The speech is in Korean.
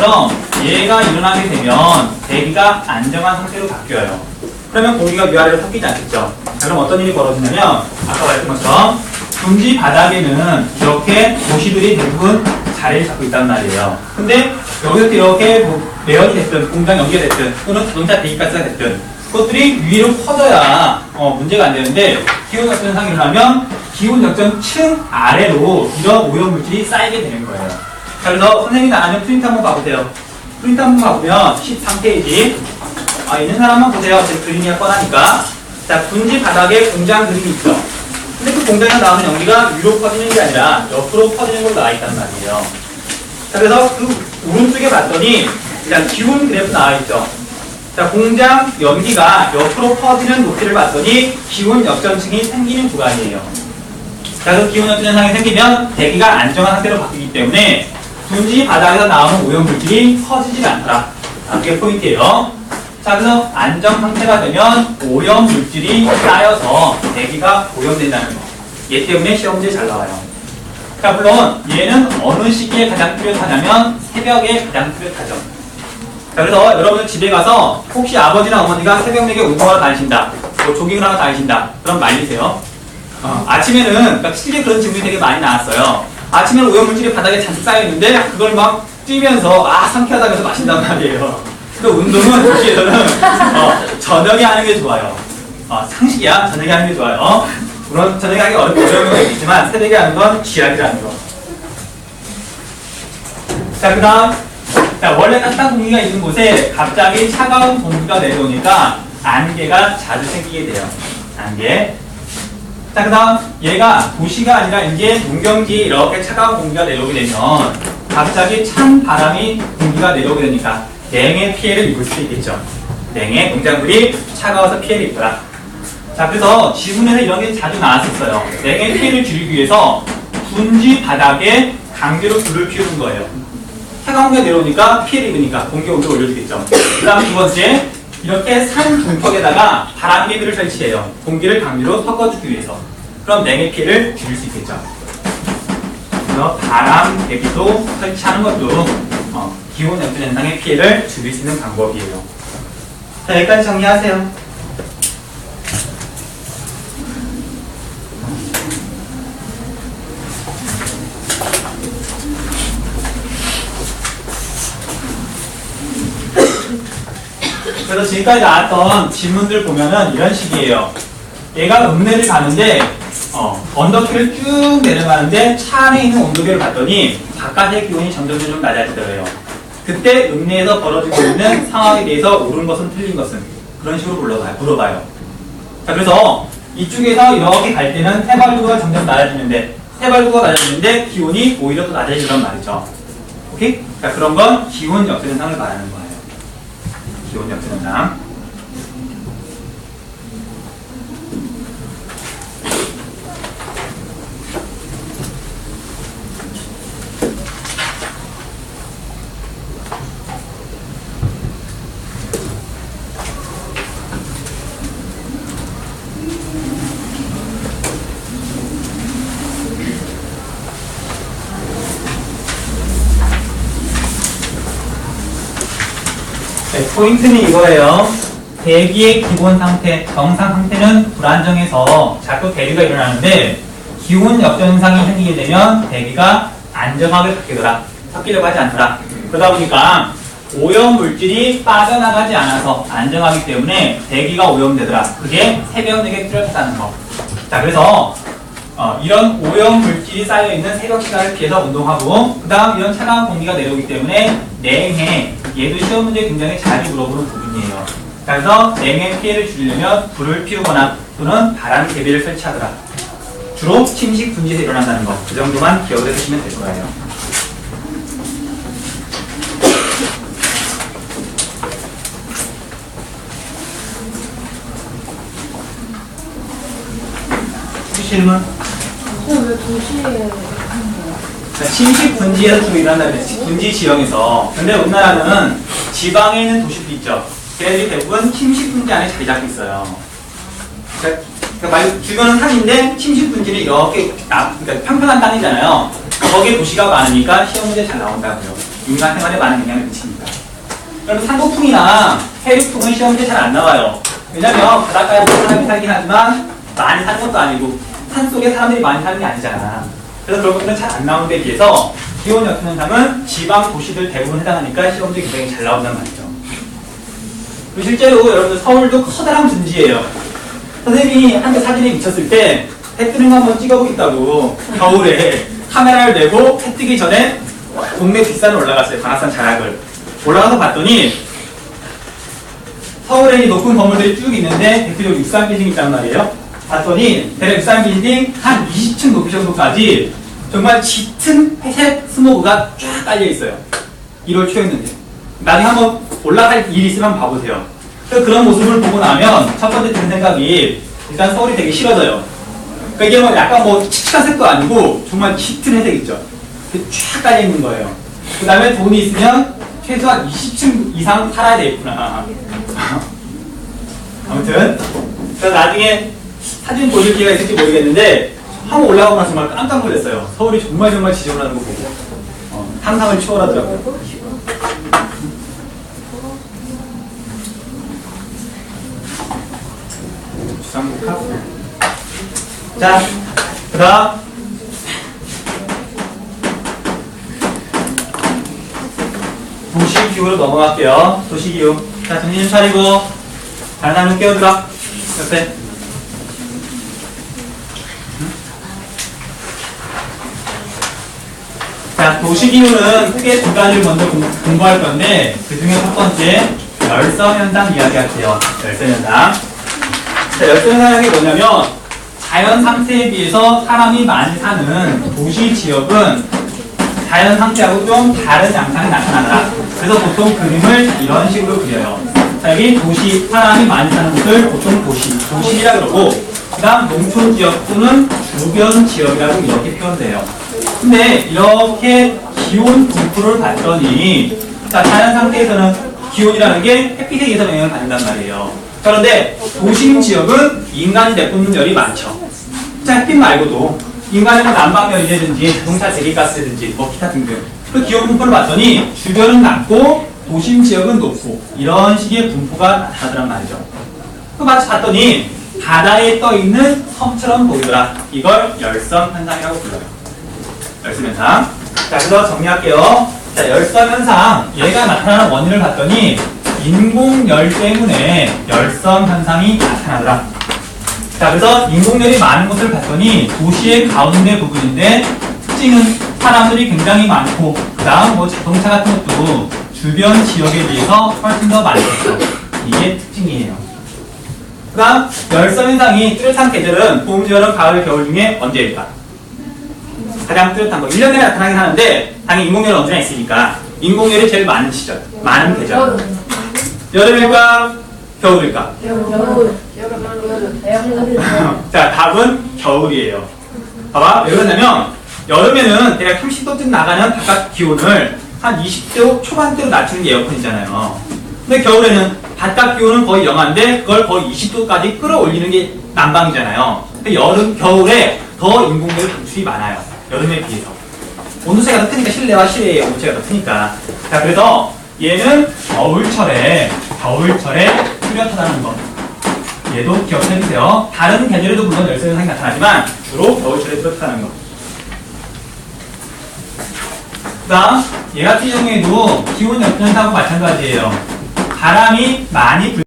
것처럼 얘가 일어나게 되면 대기가 안정한 상태로 바뀌어요. 그러면 공기가 위아래로 섞이지 않겠죠. 자, 그럼 어떤 일이 벌어지냐면 아까 말했던 것처럼 둥지 바닥에는 이렇게 도시들이 대부분 자리를 잡고 있단 말이에요. 근데 여기서 이렇게 뭐 매연이 됐든 공장 연기가 됐든 또는 자동차 배기가스가 됐든 그것들이 위로 퍼져야 문제가 안 되는데 기온 역전상이 일어나면 기온 역전층 아래로 이런 오염물질이 쌓이게 되는 거예요. 자, 그래서 선생님이 나가는 프린트 한번 봐보세요. 프린트 한번 봐보면 13페이지 있는 사람만 보세요. 제 그림이 뻔하니까. 자, 둥지 바닥에 공장 그림이 있죠. 근데 그 공장에서 나오는 연기가 위로 퍼지는 게 아니라 옆으로 퍼지는 걸로 나와 있단 말이에요. 자, 그래서 그 오른쪽에 봤더니 일단 기온 그래프 나와 있죠. 자, 공장 연기가 옆으로 퍼지는 높이를 봤더니 기온 역전층이 생기는 구간이에요. 자, 그래서 기온 역전 현상이 생기면 대기가 안정한 상태로 바뀌기 때문에 둥지 바닥에서 나오는 오염물질이 퍼지지 않더라. 그게 포인트예요. 자, 그래서 안정 상태가 되면 오염물질이 쌓여서 대기가 오염된다는 거. 얘 때문에 시험 문제 잘 나와요. 자, 물론 얘는 어느 시기에 가장 뚜렷하냐면 새벽에 가장 뚜렷하죠. 자, 그래서 여러분들 집에 가서 혹시 아버지나 어머니가 새벽 4개 운동하러 다니신다, 뭐 조깅을 하러 다니신다, 그럼 말리세요. 아침에는, 그러니까 실제 그런 질문이 되게 많이 나왔어요. 아침에는 오염물질이 바닥에 잔뜩 쌓여있는데 그걸 막 뛰면서 상쾌하다면서 마신단 말이에요. 근데 운동은 도시에서는 저녁에 하는 게 좋아요. 상식이야. 저녁에 하는 게 좋아요. 물론 저녁에 하기 어려운 경우가 있지만 새벽에 하는 건 쥐약이라는 거. 자, 그 다음 원래 따뜻한 공기가 있는 곳에 갑자기 차가운 공기가 내려오니까 안개가 자주 생기게 돼요. 안개. 자, 그 다음 얘가 도시가 아니라 이제 농경지에 이렇게 차가운 공기가 내려오게 되면 갑자기 찬 바람이 공기가 내려오게 되니까 냉의 피해를 입을 수 있겠죠. 냉의 농작물이 차가워서 피해를 입더라. 자, 그래서 지문에서 이런 게 자주 나왔었어요. 냉의 피해를 줄이기 위해서 둥지 바닥에 강제로 불을 피우는 거예요. 차가운 공기가 내려오니까 피해를 입으니까 공기 온도를 올려주겠죠. 그 다음 두 번째, 이렇게 산 중턱에다가 바람개비를 설치해요. 공기를 강제로 섞어주기 위해서. 그럼 냉의 피해를 줄일 수 있겠죠. 그래서 바람개비도 설치하는 것도 기온 역전 현상의 피해를 줄일 수 있는 방법이에요. 자, 여기까지 정리하세요. 그래서 지금까지 나왔던 질문들 보면은 이런 식이에요. 얘가 읍내를 가는데 언덕길을 쭉 내려가는데 차 안에 있는 온도계를 봤더니 바깥의 기온이 점점 낮아지더래요. 그때 읍내에서 벌어지고 있는 상황에 대해서 옳은 것은 틀린 것은 그런 식으로 물어봐요. 자, 그래서 이쪽에서 이렇게 갈 때는 해발구가 점점 낮아지는데 기온이 오히려 더 낮아지란 말이죠. 오케이? 자, 그런 건 기온 역전 현상을 말하는 거예요. 기온 역전 현상. 네, 포인트는 이거예요. 대기의 기본 상태, 정상 상태는 불안정해서 자꾸 대류가 일어나는데 기온 역전 현상이 생기게 되면 대기가 안정하게 바뀌더라. 섞이려고 하지 않더라. 그러다 보니까 오염 물질이 빠져나가지 않아서 안정하기 때문에 대기가 오염되더라. 그게 새벽 4개 뚜렷하다는 거. 자, 그래서 이런 오염 물질이 쌓여있는 새벽 시간을 피해서 운동하고 그 다음 이런 차가운 공기가 내려오기 때문에 냉해, 얘도 시험 문제에 굉장히 자주 물어보는 부분이에요. 자, 그래서 냉해 피해를 줄이려면 불을 피우거나 또는 바람 개비를 설치하더라. 주로 침식 분지에서 일어난다는 거. 그 정도만 기억을 해주시면 될 거예요. 질문? 왜 도시에 하는 거야? 침식 분지에서 좀 일어난다는 거예요. 분지 지형에서. 근데 우리나라는 지방에 있는 도시도 있죠. 걔네들이 대부분 침식 분지 안에 자리 잡고 있어요. 그러니까 말 주변은 산인데 침식 분지는 이렇게 그러니까 평평한 땅이잖아요. 거기에 도시가 많으니까 시험 문제 잘 나온다고요. 인간 생활에 많은 영향을 미칩니다. 그러면 산고풍이나 해륙풍은 시험 때 잘 안 나와요. 왜냐면 바닷가에 사람이 살긴 하지만 많이 사는 것도 아니고 산속에 사람들이 많이 사는 게 아니잖아. 그래서 그런 것들은 잘 안 나오는 데 비해서 기온 역풍 현상은 지방 도시들 대부분 해당하니까 시험들이 굉장히 잘 나온단 말이죠. 그리고 실제로 여러분들 서울도 커다란 분지예요. 선생님이 한때 사진에 미쳤을 때 해 뜨는 거 한번 찍어보겠다고 겨울에 카메라를 내고 해 뜨기 전에 동네 뒷산에 올라갔어요. 관악산 자락을. 올라가서 봤더니 서울에 높은 건물들이 쭉 있는데 대표적으로 63빌딩이 있단 말이에요. 봤더니 대략 63빌딩 한 20층 높이 정도까지 정말 짙은 회색 스모그가 쫙 깔려 있어요. 1월 초였는데. 나중에 한번 올라갈 일이 있으면 봐보세요. 그런 모습을 보고 나면 첫 번째 드는 생각이 일단 서울이 되게 싫어져요. 그러니까 이게 뭐 약간 뭐 칙칙한 색도 아니고 정말 짙은 회색 있죠. 쫙 깔려 있는 거예요. 그 다음에 돈이 있으면 최소한 20층 이상 살아야 되겠구나. 아무튼 그래서 나중에 사진 보실 기회가 있을지 모르겠는데 한번 올라가고 나서 정말 깜짝 놀랐어요. 서울이 정말 지저분하는 거 보고 상상을 초월하더라고요. 주상복하고 자, 그 다음 도시기후로 넘어갈게요. 도시기후. 자, 정신 좀 차리고 다른 사람 깨워들어. 옆에. 자, 도시기후는 크게 두 가지를 먼저 공부할 건데 그 중에 첫 번째 열섬현상 이야기할게요. 열섬현상. 자, 열섬현상이 뭐냐면 자연 상태에 비해서 사람이 많이 사는 도시 지역은 자연 상태하고 좀 다른 양상이 나타나더라. 그래서 보통 그림을 이런 식으로 그려요. 자, 여기 도시, 사람이 많이 사는 곳을 보통 도시이라 그러고, 그 다음 농촌 지역 또는 주변 지역이라고 이렇게 표현돼요. 근데 이렇게 기온 분포를 봤더니, 자, 자연 상태에서는 기온이라는 게 햇빛에 의해서 영향을 받는단 말이에요. 그런데 도심 지역은 인간이 내뿜는 열이 많죠. 자, 햇빛 말고도 인간의 난방열이라든지 자동차 제기가스라든지 뭐 기타 등등 그 기온 분포를 봤더니 주변은 낮고 도심 지역은 높고 이런 식의 분포가 나타나더란 말이죠. 그 마치 봤더니 바다에 떠있는 섬처럼 보이더라. 이걸 열섬현상이라고 불러요. 열섬현상. 자, 그래서 정리할게요. 자, 열섬현상 얘가 나타나는 원인을 봤더니 인공열 때문에 열섬현상이 나타나더라. 자, 그래서 인공열이 많은 곳을 봤더니 도시의 가운데 부분인데 특징은 사람들이 굉장히 많고 그 다음 뭐 자동차 같은 것도 주변 지역에 비해서 훨씬 더 많겠죠. 이게 특징이에요. 그 다음 열섬현상이 뚜렷한 계절은 봄, 여름, 가을, 겨울 중에 언제일까? 가장 뚜렷한 거 1년에 나타나긴 하는데 당연히 인공열은 언제나 있으니까 인공열이 제일 많은 시절, 많은 계절 여름일까? 겨울일까? 자, 답은 겨울이에요. 봐봐, 왜 그러냐면 여름에는 대략 30도쯤 나가는 바깥 기온을 한 20도 초반대로 낮추는 게 에어컨이잖아요. 근데 겨울에는 바깥 기온은 거의 영하인데 그걸 거의 20도까지 끌어올리는 게 난방이잖아요. 근데 겨울에 더 인공열 분출이 많아요. 여름에 비해서. 온도차가 더 크니까 실내와 실외의 온도차가 더 크니까. 자, 그래서 얘는 겨울철에 뚜렷하다는 거. 얘도 기억해주세요. 다른 계절에도 물론 열섬현상이 나타나지만 주로 겨울철에 뚜렷하다는 거. 그 다음 얘 같은 경우에도 기온 열섬현상하고 마찬가지예요. 바람이 많이 불